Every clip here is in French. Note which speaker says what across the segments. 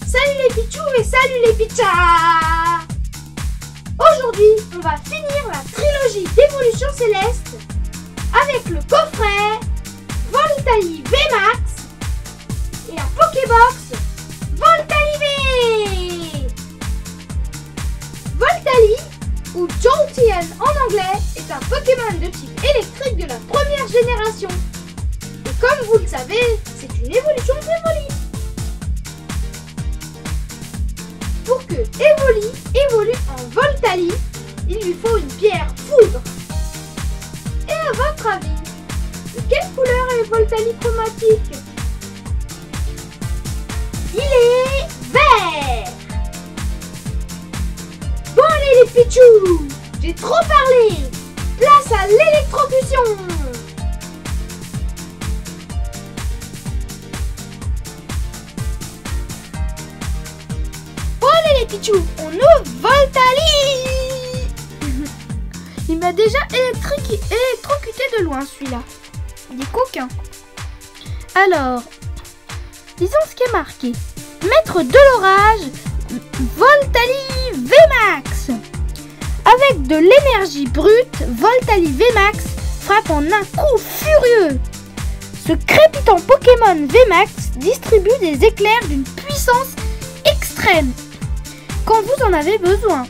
Speaker 1: Salut les pichous et salut les pichas! Aujourd'hui, on va finir la trilogie d'évolution céleste avec le coffret Voltali VMAX et la Pokébox Voltali V! Voltali, ou Jolteon en anglais, est un Pokémon de type électrique de la première génération. Et comme vous le savez, c'est une évolution d'Evoli. Pour que Evoli évolue en Voltali, il lui faut une pierre foudre. Et à votre avis, de quelle couleur est Voltali chromatique? Il est vert. Bon allez les pichous, j'ai trop parlé. Place à l'électrocution. Pichou, on ouvre Voltali. Il m'a déjà électrocuté de loin celui-là. Il est coquin. Alors, disons ce qui est marqué. Maître de l'orage, Voltali VMAX. Avec de l'énergie brute, Voltali VMAX frappe en un coup furieux. Ce crépitant Pokémon VMAX distribue des éclairs d'une puissance extrême quand vous en avez besoin.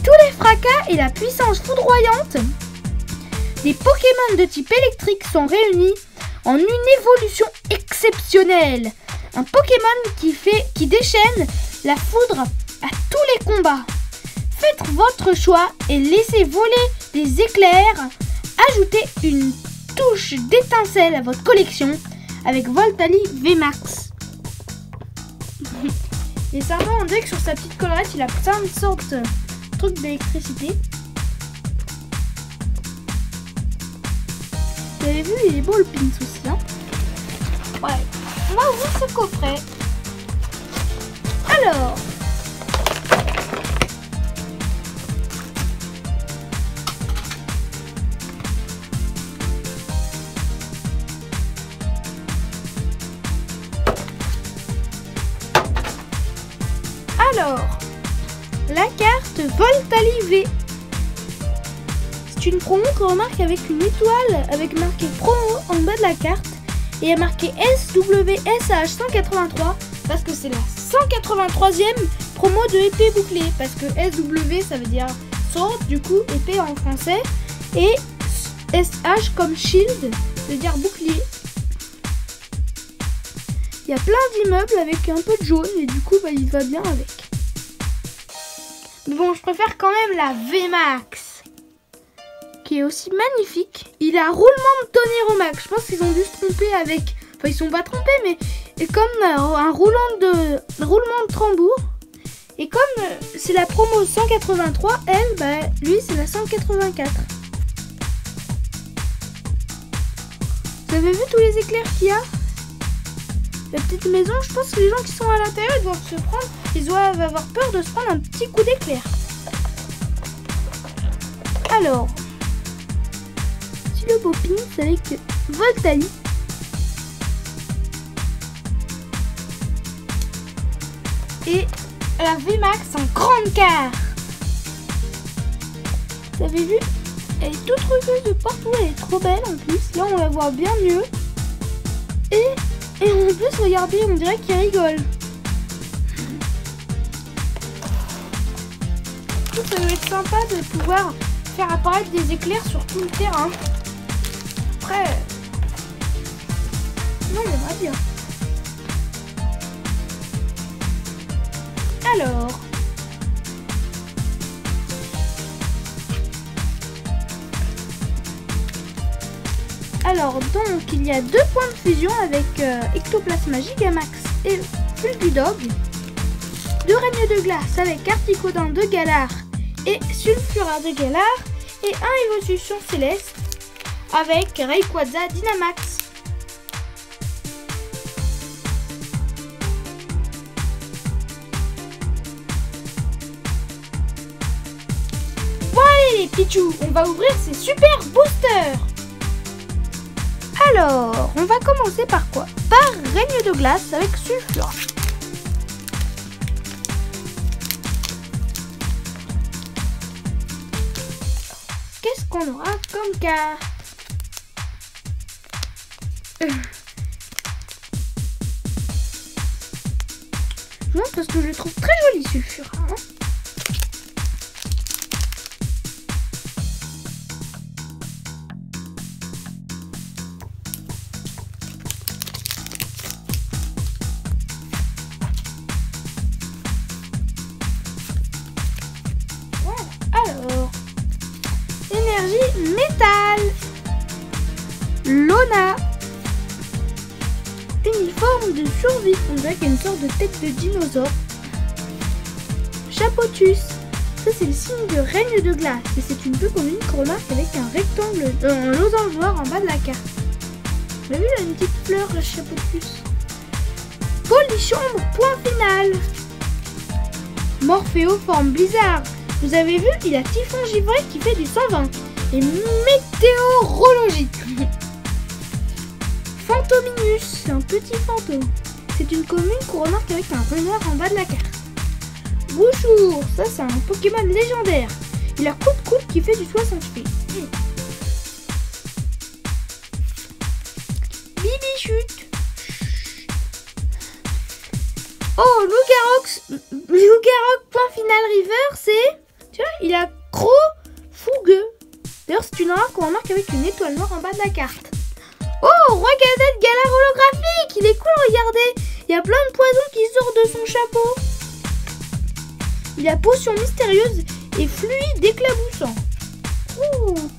Speaker 1: Tous les fracas et la puissance foudroyante des Pokémon de type électrique sont réunis en une évolution exceptionnelle. Un Pokémon qui déchaîne la foudre à tous les combats. Faites votre choix et laissez voler des éclairs. Ajoutez une touche d'étincelle à votre collection avec Voltali VMAX. Et sincèrement, on dirait que sur sa petite collerette, il a plein de sortes de trucs d'électricité. Vous avez vu, il est beau le pins aussi. Hein, ouais, on va ouvrir ce coffret. Alors, la carte Voltali V. C'est une promo qu'on remarque avec une étoile avec marqué promo en bas de la carte et il y a marqué SWSH 183 parce que c'est la 183e promo de épée bouclée, parce que SW ça veut dire sword, du coup épée en français, et SH comme shield, ça veut dire bouclier. Il y a plein d'immeubles avec un peu de jaune et du coup bah, il va bien avec. Mais bon, je préfère quand même la VMAX, qui est aussi magnifique. Il a roulement de tonnerre au max. Je pense qu'ils ont dû se tromper avec... Enfin, ils sont pas trompés, mais et comme un roulement de tambour. Et comme c'est la promo 183, elle, bah, lui, c'est la 184. Vous avez vu tous les éclairs qu'il y a? La petite maison, je pense que les gens qui sont à l'intérieur, ils doivent avoir peur de se prendre un petit coup d'éclair. Alors, si le beau pins avec Voltali. Et la VMAX en grande carte. Vous avez vu? Elle est toute rugueuse de partout, elle est trop belle en plus. Là, on la voit bien mieux. Et en plus, regardez, on dirait qu'il rigole. Ça doit être sympa de pouvoir faire apparaître des éclairs sur tout le terrain. Après, non, j'aimerais bien. Alors donc, il y a 2 points de fusion avec Ectoplasma Gigamax et Fulgudog. 2 règnes de glace avec Articodin de Galar et Sulfura de Galar et un évolution céleste avec Rayquaza Dynamax. Voilà les Pichou, on va ouvrir ces super boosters. Alors, on va commencer par quoi? Par Règne de glace avec Sulfura. Qu'est-ce qu'on aura comme carte? Non, parce que je le trouve très joli Sulfura. Hein. Alors, énergie métal, Lona, uniforme de survie, on dirait qu'il y a une sorte de tête de dinosaure, Chapotus, ça c'est le signe de règne de glace et c'est une peu commune qu'on remarque avec un rectangle, un losange noir en bas de la carte. Vous avez vu là une petite fleur, le Chapotus. Polychambre, point final. Morpheo, forme blizzard. Vous avez vu, il a Typhon givré qui fait du 120. Et météorologie. Fantominus, c'est un petit fantôme. C'est une commune qu'on remarque avec un renard en bas de la carte. Bouchour, ça c'est un Pokémon légendaire. Il a coup de coude qui fait du 60 feet. Bibichute. Oh, Lougarox, point final river, c'est... Tu vois, il a gros fougueux. D'ailleurs, c'est une rare qu'on remarque avec une étoile noire en bas de la carte. Oh, Roi Cadet Galar holographique. Il est cool, regardez. Il y a plein de poisons qui sortent de son chapeau. Il a potion mystérieuse et fluide éclaboussant. Ouh.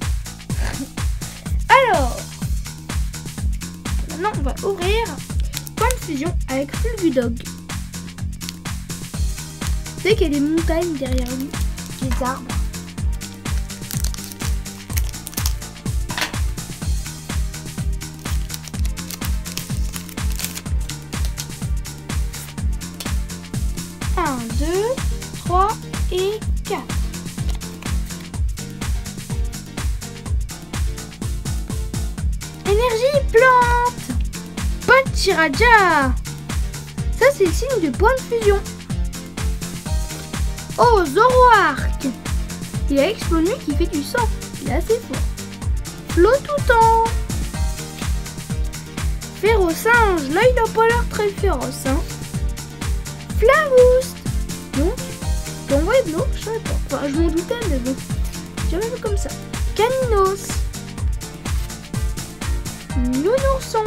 Speaker 1: Alors, maintenant, on va ouvrir point de fusion avec Fulgudog. Vous savez qu'il y a des montagnes derrière lui, des arbres. Un, 2, 3 et 4. Énergie plante. Pachiraja. Ça c'est le signe de point de fusion. Oh, Zoroark. Il a Explonu qui fait du sang. Il est assez fort. Flotoutan. Férocinge. Là, il n'a pas l'air très féroce. Hein. Flamouste. Donc, tu envoies de l'eau, je savais pas. Enfin, je m'en doutais, mais bon. J'ai jamais vu comme ça. Caninos. Nounourson.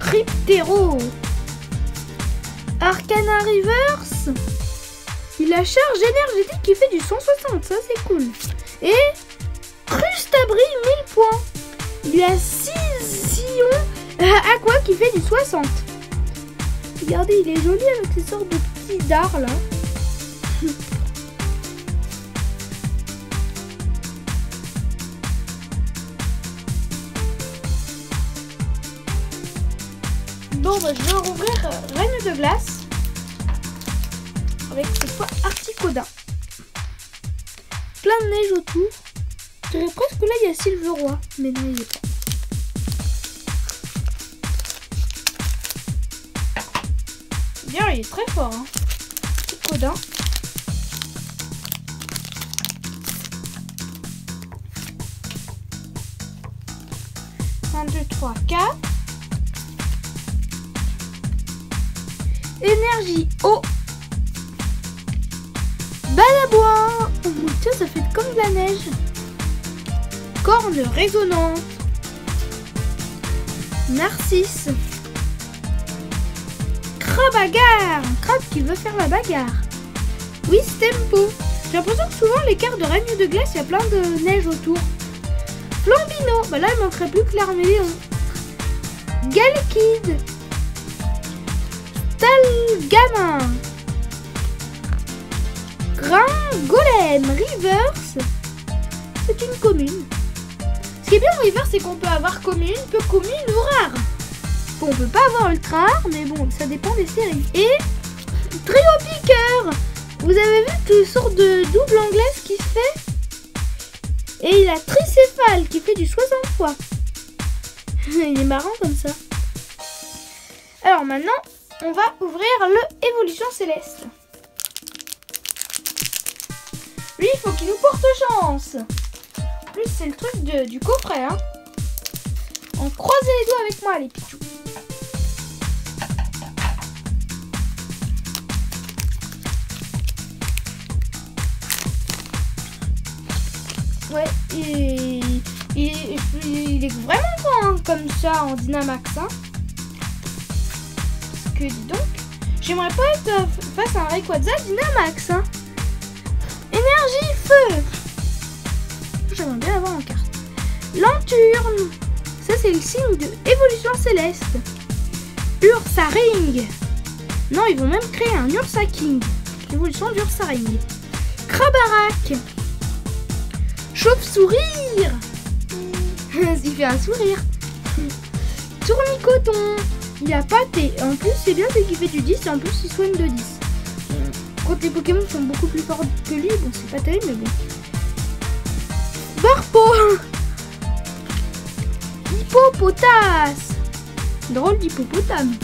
Speaker 1: Cryptero. Arcana Reverse. Il a charge énergétique qui fait du 160, ça c'est cool. Et Crustabri 1000 points. Il a 6 sillons aqua qui fait du 60. Regardez, il est joli avec ces sortes de petits dards là. Bon, bah, je vais rouvrir Reine de glace. Avec cette fois Articodin. Plein de neige autour. Je dirais presque que là il y a Silveroi, mais non il n'y est pas. Bien, il est très fort. Hein. Articodin. Un, 2, 3, 4. Énergie eau. Balabouin. Oh mon Dieu, ça fait comme de la neige. Corne résonnante. Narcisse. Crabagarre. Un crabe qui veut faire la bagarre. Wistempo. J'ai l'impression que souvent les cartes de Règne de glace, il y a plein de neige autour. Flambino. Bah là, il manquerait plus que l'Arméléon. Galkid. Stalgamin. Golem Reverse. C'est une commune. Ce qui est bien en Reverse, c'est qu'on peut avoir commune, peu commune ou rare. Bon, on peut pas avoir ultra rare, mais bon, ça dépend des séries. Et Trio Piqueur. Vous avez vu toutes sortes de double anglaise qui se fait. Et il a Tricéphale qui fait du 60 fois. Il est marrant comme ça. Alors maintenant, on va ouvrir le Évolution Céleste. Lui, il faut qu'il nous porte chance. En plus, c'est le truc du coffret. Hein. On croise les doigts avec moi, les pichous. Ouais, il est vraiment grand hein, comme ça en Dynamax. Hein. Parce que dis donc, j'aimerais pas être face à un Rayquaza Dynamax. Hein. Énergie feu. J'aimerais bien avoir en carte. Lanturne. Ça c'est le signe de Évolution Céleste. Ursaring. Non, ils vont même créer un Ursa King. Évolution d'Ursaring. Krabarak. Chauve-sourire. Il fait un sourire. Tournicoton. Il a pâté. En plus, c'est bien, c'est qu'il fait du 10 et en plus, il soigne de 10. Quand les Pokémon sont beaucoup plus forts que lui, bon, c'est pas terrible, mais bon. Barpo. Hippopotas. Drôle d'hippopotame.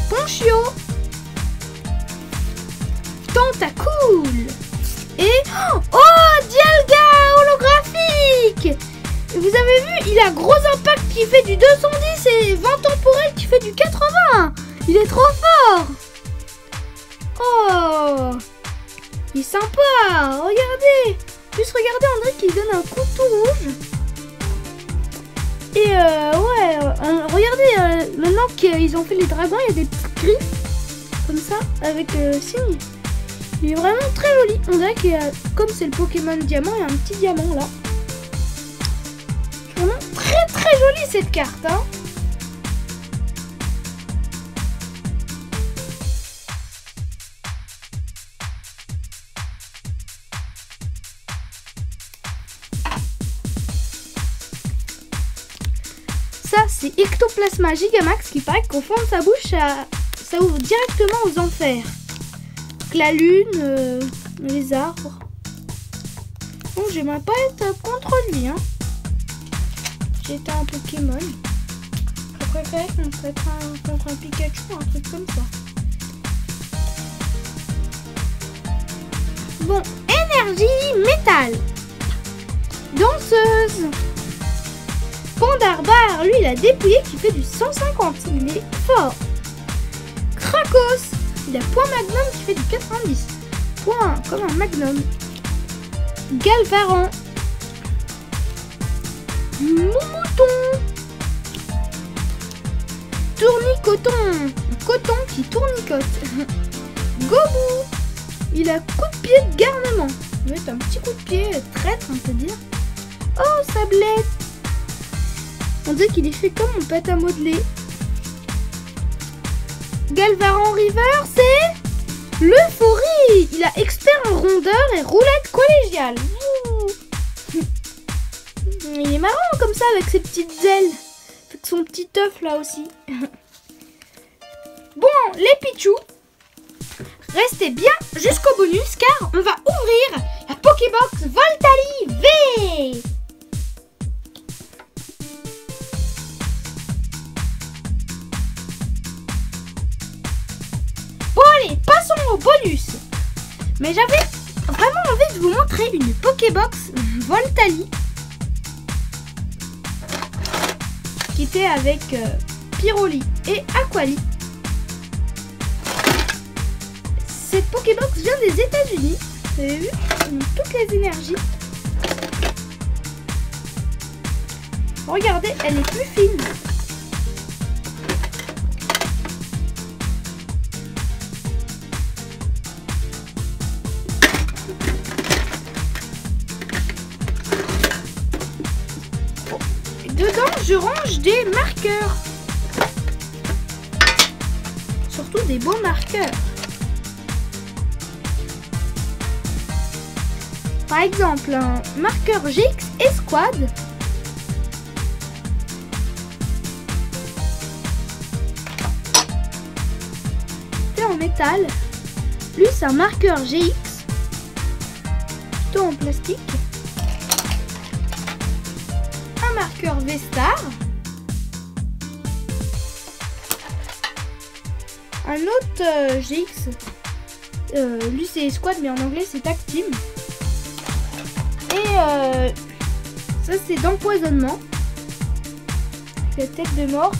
Speaker 1: Ponchio. Tentacool. Et... Oh, Dialga holographique. Vous avez vu, il a gros impact qui fait du 210 et 20 temporel qui fait du 80. Il est trop fort. Oh, il est sympa. Regardez. Plus regardez, on dirait qu'il donne un coup tout rouge. Et ouais, regardez, maintenant qu'ils ont fait les dragons, il y a des petites griffes comme ça avec signe. Il est vraiment très joli. On dirait qu'il y a, comme c'est le Pokémon diamant, il y a un petit diamant là. Vraiment très très jolie cette carte. Hein. Ça c'est Ectoplasma Gigamax qui paraît qu'au fond de sa bouche, ça ouvre directement aux enfers. La lune, les arbres. Bon, j'aimerais pas être contre lui. Hein. J'étais un Pokémon. Je préférais qu'on se mette contre un Pikachu ou un truc comme ça. Bon, énergie métal. Danseuse. Pandarbar, lui, il a dépouillé qui fait du 150. Il est fort. Krakos. Il a point magnum qui fait du 90. Point comme un magnum. Galvaran. Mouton. Tournicoton. Coton qui tournicote. Gobou. Il a coup de pied de garnement. Il va être un petit coup de pied traître, on peut dire. Oh, Sablette. On dirait qu'il est fait comme une pâte à modeler. Galvaran River, c'est l'euphorie. Il a expert en rondeur et roulette collégiale. Il est marrant comme ça avec ses petites ailes. Avec son petit œuf là aussi. Bon, les Pichous, restez bien jusqu'au bonus car on va ouvrir la Pokébox Voltali V. Bon allez, passons au bonus. Mais j'avais vraiment envie de vous montrer une Pokébox Voltali qui était avec Pyroli et Aquali. Cette Pokébox vient des États-Unis. Vous avez vu, toutes les énergies. Regardez, elle est plus fine. Dedans, je range des marqueurs. Surtout des beaux marqueurs. Par exemple, un marqueur GX Escouade. C'est en métal. Lui, c'est un marqueur GX. Plutôt en plastique. Un marqueur V-Star. Un autre GX. Lui, c'est Escouade, mais en anglais, c'est Tag Team. Et ça, c'est d'empoisonnement. La tête de mort.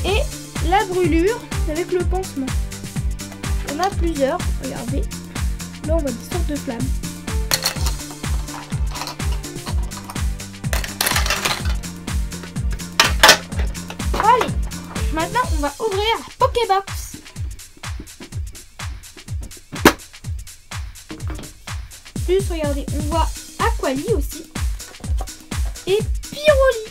Speaker 1: Et la brûlure avec le pansement. On a plusieurs, regardez. Là, on voit des sortes de flammes. Allez, maintenant, on va ouvrir la Pokébox. Plus, regardez, on voit Aquali aussi. Et Pyroli.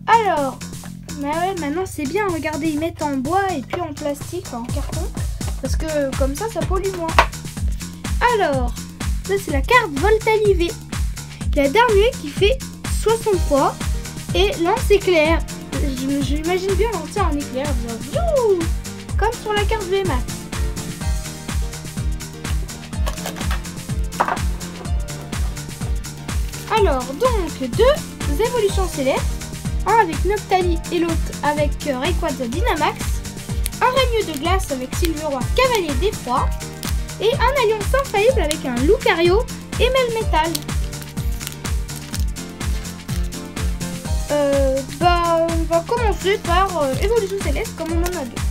Speaker 1: Alors, bah ouais, maintenant c'est bien, regardez, ils mettent en bois et puis en plastique, en carton. Parce que comme ça pollue moins. Alors, ça c'est la carte Voltali V. La dernière qui fait 63. Et lance éclair. J'imagine bien lancer un éclair. Comme sur la carte VMAX. Alors, donc, deux évolutions célestes. Un avec Noctali et l'autre avec Rayquaza Dynamax. Un Raigneux de glace avec Silveroy Cavalier d'Effroi. Et un Alliance infaillible avec un Lucario et Melmetal. On va commencer par évolution céleste comme on en a deux.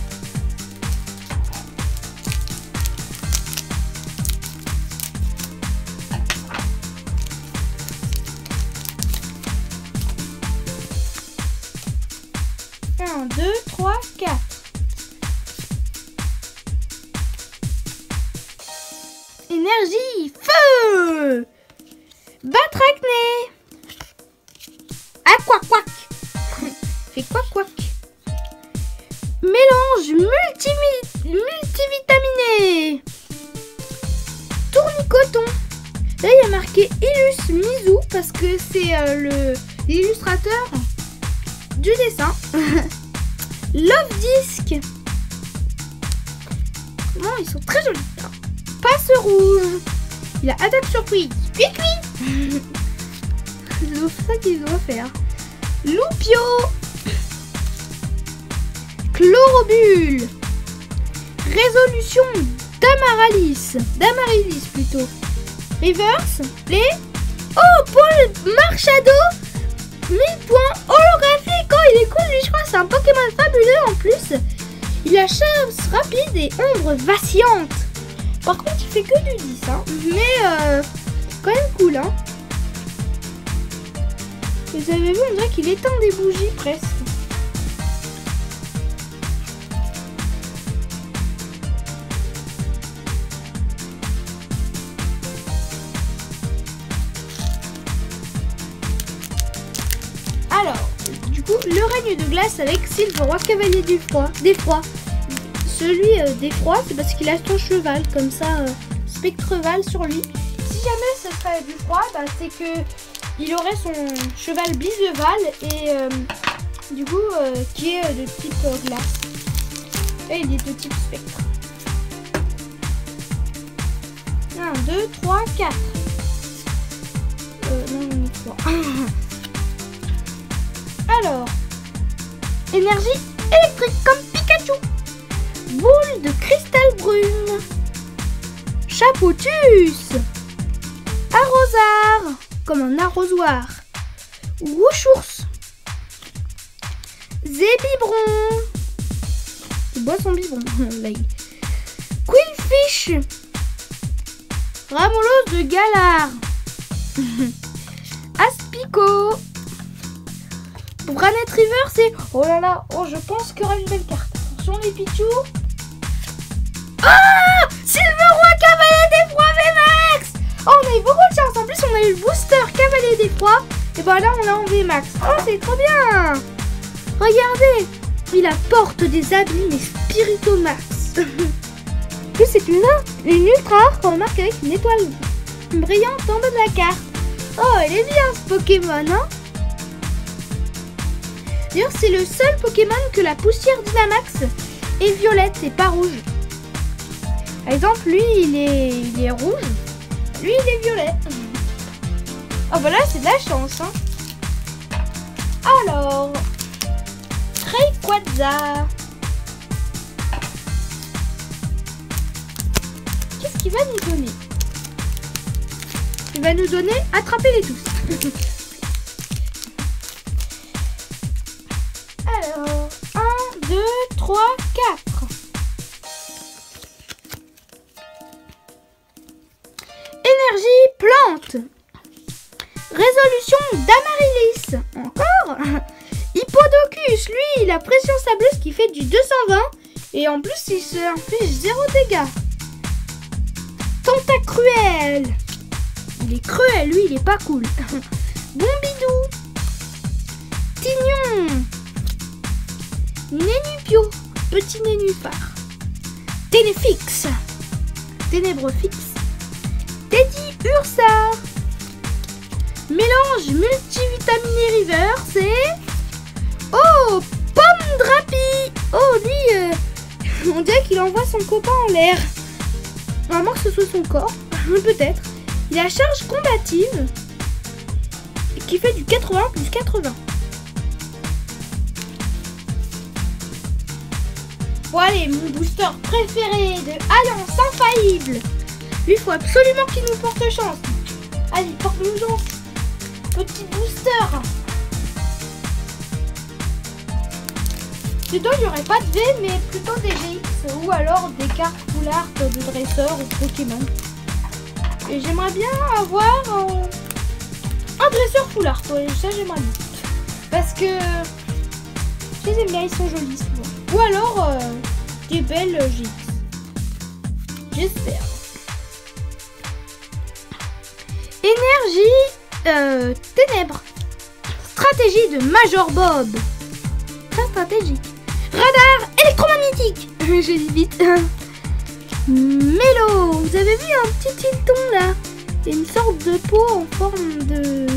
Speaker 1: Un, deux, trois, quatre. Énergie, feu. Batracné. Aquaquac. Fait quack. Mélange multivitaminé. Tournicoton. Là, il y a marqué Illus Mizu parce que c'est l'illustrateur du dessin. Love Disc. Non, ils sont très jolis. Passe rouge. Il a attaque surprise. Cuit. C'est ça qu'ils doivent faire. Loupio. Chlorobule. Résolution Damarilis plutôt. Reverse. Play. Oh, Paul Marchado. 1000 points holographique. Oh, il est cool, lui, je crois que c'est un Pokémon fabuleux en plus. Il a chasse rapide et ombre vacillante. Par contre, il fait que du 10, hein. Mais quand même cool, hein. Vous avez vu, on dirait qu'il éteint des bougies presque. Alors, du coup, le règne de glace avec Silveroy Cavalier d'Effroi. Celui d'Effroi, c'est parce qu'il a son cheval, comme ça, Spectreval sur lui. Si jamais ce serait du froid, bah, c'est que il aurait son cheval Blizeval et du coup, qui est de type glace. Et il est de type spectre. 1, 2, 3, 4. Non, on est 3. Alors, énergie électrique comme Pikachu. Boule de cristal brune. Chapeautus. Arrosard, comme un arrosoir. Wouchours. Zébibron. Il boit son biberon. Quillfish. Ramolos de Galar. Aspico. Pour Granite River, c'est... Oh là là, oh, je pense qu'il y aura une belle carte. Attention les Pichou. Ah, Silveroy Cavalier d'Effroi VMAX. Oh, on a eu beaucoup de chance. En plus, on a eu le booster Cavalier d'Effroi. Et ben là, on l'a en VMAX. Oh, c'est trop bien. Regardez. Il apporte des abîmes et Spiritomax. Plus c'est une ultra rare qu'on remarque avec une étoile brillante en bas de la carte. Oh, elle est bien ce Pokémon, hein. D'ailleurs, c'est le seul Pokémon que la poussière Dynamax est violette et pas rouge. Par exemple, lui, il est rouge. Lui, il est violet. Oh, bah là, c'est de la chance, hein. Alors, Rayquaza. Qu'est-ce qu'il va nous donner? Il va nous donner attrapez-les tous. Alors, 1, 2, 3, 4. Énergie plante. Résolution d'Amaryllis. Encore. Hippodocus, lui, il a pression sableuse qui fait du 220. Et en plus, il se inflige 0 dégâts. Tentacruel. Il est cruel, lui, il est pas cool. Bombidou. Tignon. Nénupio. Petit nénuphar. Ténéfix. Ténébrefix. Teddy Ursa. Mélange multivitaminé River, c'est... Oh, Pomme Drapi. Oh, lui, on dirait qu'il envoie son copain en l'air. Vraiment que ce soit son corps, peut-être. Il a charge combative qui fait du 80 plus 80. Bon allez, mon booster préféré de Alliance Infaillible. Lui, il faut absolument qu'il nous porte chance. Allez, porte-nous chance. Petit booster. Dedans, il n'y aurait pas de V, mais plutôt des GX ou alors des cartes full art de dresseurs ou de Pokémon. Et j'aimerais bien avoir un dresseur full art. Ouais, ça, j'aimerais bien. Parce que je les aime bien, ils sont jolis souvent. Ou alors des belles GX. J'espère. Énergie ténèbres. Stratégie de Major Bob. Très stratégique. Radar électromagnétique. J'ai dit vite. Mélo. Vous avez vu un petit tilton là? Il y a une sorte de peau en forme de...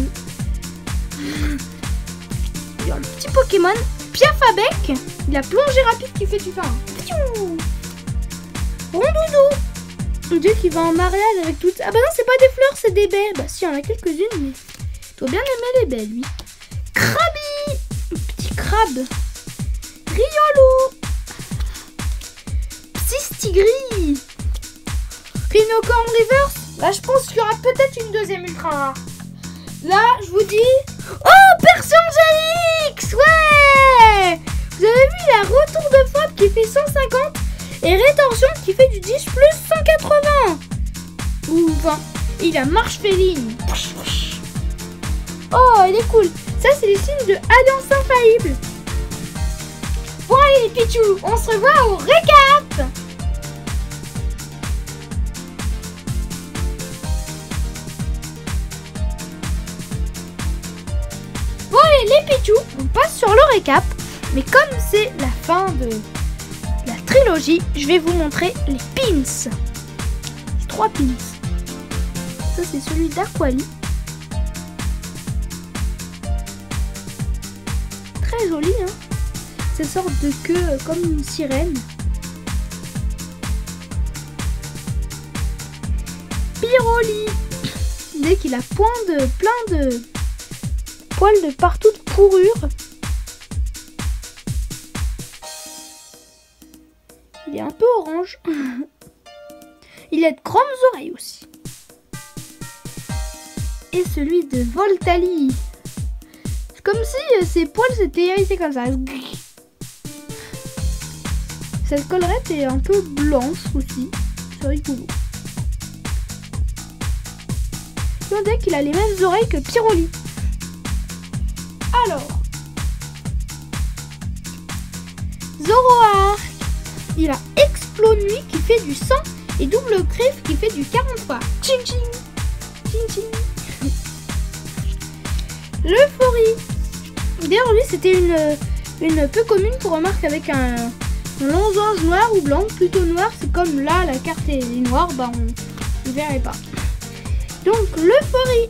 Speaker 1: Il y a un petit Pokémon. Piafabec. Il a plongée rapide qui fait du vin. Rondoudou. On dirait qu'il va en mariage avec toutes... Ah bah non, c'est pas des fleurs, c'est des baies. Bah si, il y en a quelques-unes, mais... Il doit bien aimer les baies, lui. Krabi. Petit crabe. Riolo. Psystigris. Rhinocorn Reverse. Là, je pense qu'il y aura peut-être une deuxième ultra rare. Là, je vous dis... Oh, Persian GX. Ouais. Vous avez vu, il a retour de frappe qui fait 150 et rétorsion qui fait du 10 plus 180. Ou 20. Et il a marche féline. Oh, il est cool. Ça, c'est les signes de Alliance Infaillible. Bon, allez, les Pichou, on se revoit au récap. Bon, allez, les Pichou, on passe sur le récap. Mais comme c'est la fin de la trilogie, je vais vous montrer les pins. 3 pins. Ça, c'est celui d'Aquali. Très joli, hein. Cette sorte de queue comme une sirène. Pyroli. Dès qu'il a plein de poils de partout de fourrure. Il est un peu orange. Il a de grandes oreilles aussi. Et celui de Voltali. C'est comme si ses poils s'étaient hérissés comme ça. Cette collerette est un peu blanche aussi. C'est rigolo. Et on dirait qu'il a les mêmes oreilles que Pyroli. Alors. Zoroark. Il a Explo-Nuit qui fait du 100 et Double Griffe qui fait du 43. Tching tching. Tching tching. L'Euphorie. D'ailleurs lui c'était une peu commune qu'on remarque avec Un losange noir ou blanc, plutôt noir, c'est comme là, la carte est noire, bah on ne verrait pas. Donc l'euphorie,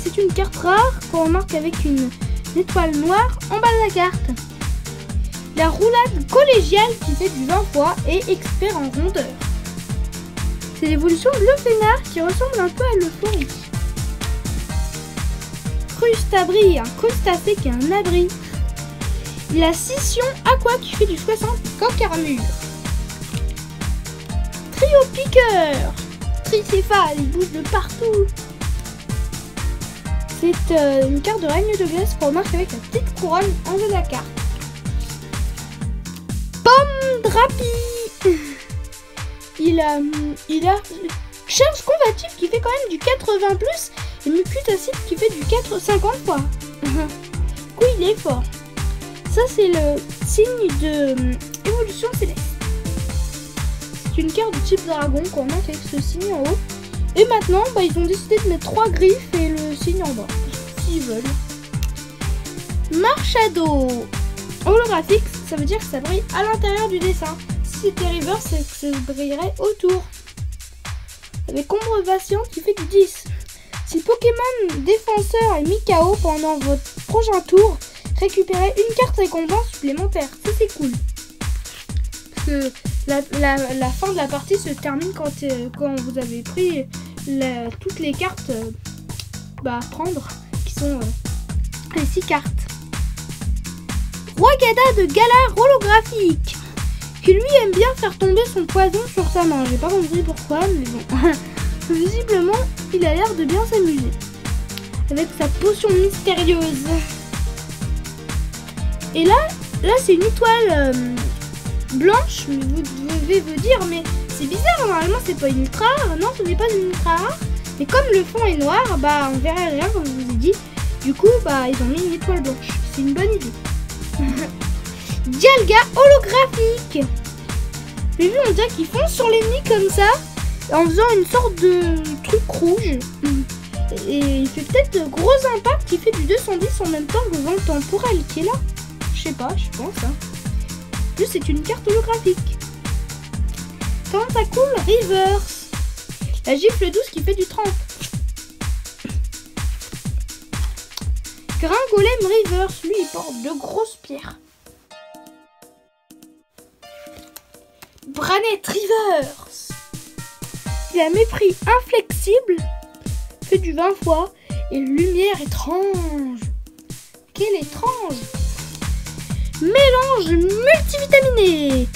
Speaker 1: c'est une carte rare qu'on remarque avec une étoile noire en bas de la carte. La roulade collégiale qui fait du 20 fois et expert en rondeur. C'est l'évolution de l'Euphénar qui ressemble un peu à l'euphorie. Frustabri, un crustacé qui est un abri. La scission aqua qui fait du 60 coq armure. Trio piqueur, tricéphale, il bouge de partout. C'est une carte de règne de glace qu'on remarque avec la petite couronne en haut de la carte. Pomme Drapi. Il a charge combative qui fait quand même du 80 plus et mucutacide qui fait du 50 fois. Du coup il est fort. Ça c'est le signe de évolution céleste. C'est une carte de type dragon qu'on monte avec ce signe en haut. Et maintenant ils ont décidé de mettre 3 griffes et le signe en bas. S'ils veulent. Marchado holographique, ça veut dire que ça brille à l'intérieur du dessin. Si c'était reverse, ça brillerait autour. Avec ombre vacillante qui fait du 10. Si Pokémon défenseur est mis KO pendant votre prochain tour, récupérez une carte récompense supplémentaire. Ça c'est cool. Parce que la fin de la partie se termine quand vous avez pris toutes les cartes à prendre, qui sont les 6 cartes. Rwagada de Galar holographique, qui lui aime bien faire tomber son poison sur sa main. J'ai pas compris pourquoi, mais bon. Visiblement, il a l'air de bien s'amuser avec sa potion mystérieuse. Et là c'est une étoile blanche. Vous devez vous dire, mais c'est bizarre, normalement c'est pas une ultra rare. Non, ce n'est pas une ultra rare. Mais comme le fond est noir, on verrait rien comme je vous ai dit. Du coup, ils ont mis une étoile blanche. C'est une bonne idée. Dialga holographique. J'ai vu, on dirait qu'ils font sur l'ennemi comme ça, en faisant une sorte de truc rouge. Et il fait peut-être de gros impacts, il fait du 210 en même temps que le vent temporel qui est là. Je sais pas, je pense. Plus c'est une carte holographique. Tentacool Reverse. La gifle douce qui fait du 30. Gringolem Reverse, lui il porte de grosses pierres. Branette Reverse. Il a mépris inflexible, fait du 20 fois, et lumière étrange. Quelle étrange. Mélange multivitaminé.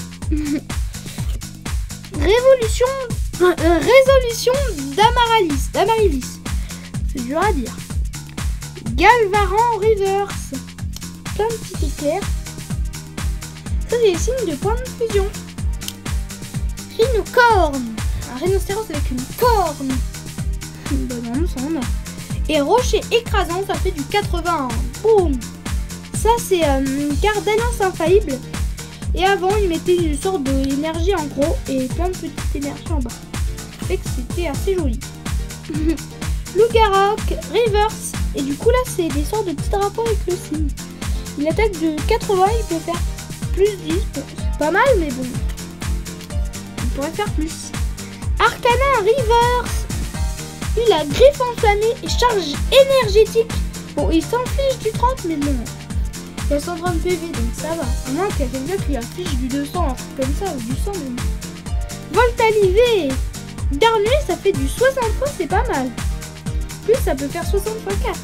Speaker 1: Résolution d'Amarilis. C'est dur à dire. Galvaran Reverse. Plein de petits éclairs. Ça c'est les signes de point de fusion. Rhinocorne. Un rhinocéros avec une corne. Bon ensemble. Et rocher écrasant, ça fait du 81. Boum. Ça c'est une carte d'alliance infaillible. Et avant il mettait une sorte d'énergie en gros et plein de petites énergies en bas. Ça fait que c'était assez joli. Lugarok Reverse. Et du coup là c'est des sortes de petits drapeaux avec le signe. Il attaque de 80, il peut faire plus 10. C'est pas mal mais bon. Il pourrait faire plus. Arcana Reverse. Il a griffe enflammée et charge énergétique. Bon, il s'en fiche du 30, mais bon. Il a 130 PV, donc ça va. À moins qu'il y ait quelqu'un qui affiche du 200, un truc comme ça, ou du 100 même. Voltalivé. Dernier, ça fait du 60 fois, c'est pas mal. Plus, ça peut faire 60 x 4.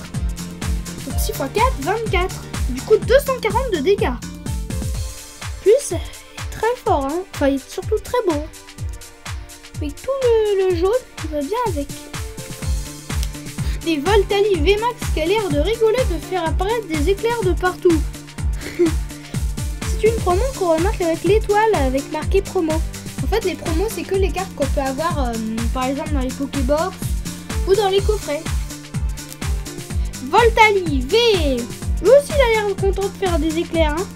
Speaker 1: Donc 6 x 4, 24. Du coup, 240 de dégâts. Plus, il est très fort, hein. Enfin, il est surtout très beau. Avec tout le jaune, il va bien avec. Et Voltali VMAX qui a l'air de rigoler de faire apparaître des éclairs de partout. C'est une promo qu'on remarque avec l'étoile avec marqué promo. En fait les promos c'est que les cartes qu'on peut avoir par exemple dans les Pokébox ou dans les coffrets. Voltali V. Lui aussi il a l'air content de faire des éclairs. Hein.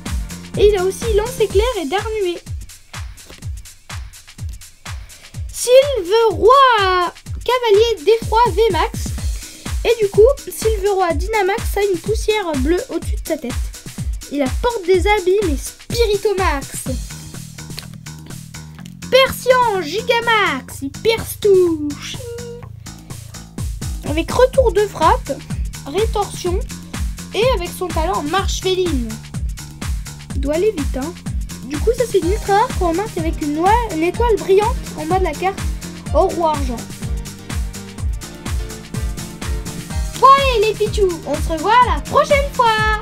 Speaker 1: Et il a aussi lance-éclair et Darnué. Sylveroi Cavalier d'Effroi VMAX. Et du coup, Sylveroi Dynamax a une poussière bleue au-dessus de sa tête. Il apporte des habits, mais Spiritomax. Persian Gigamax, il perce tout. Avec retour de frappe, rétorsion et avec son talent marche féline. Il doit aller vite, hein. Du coup, ça c'est une ultra rare qu'on remarque avec une étoile brillante en bas de la carte or ou argent. Bon allez les pichous, on se revoit la prochaine fois.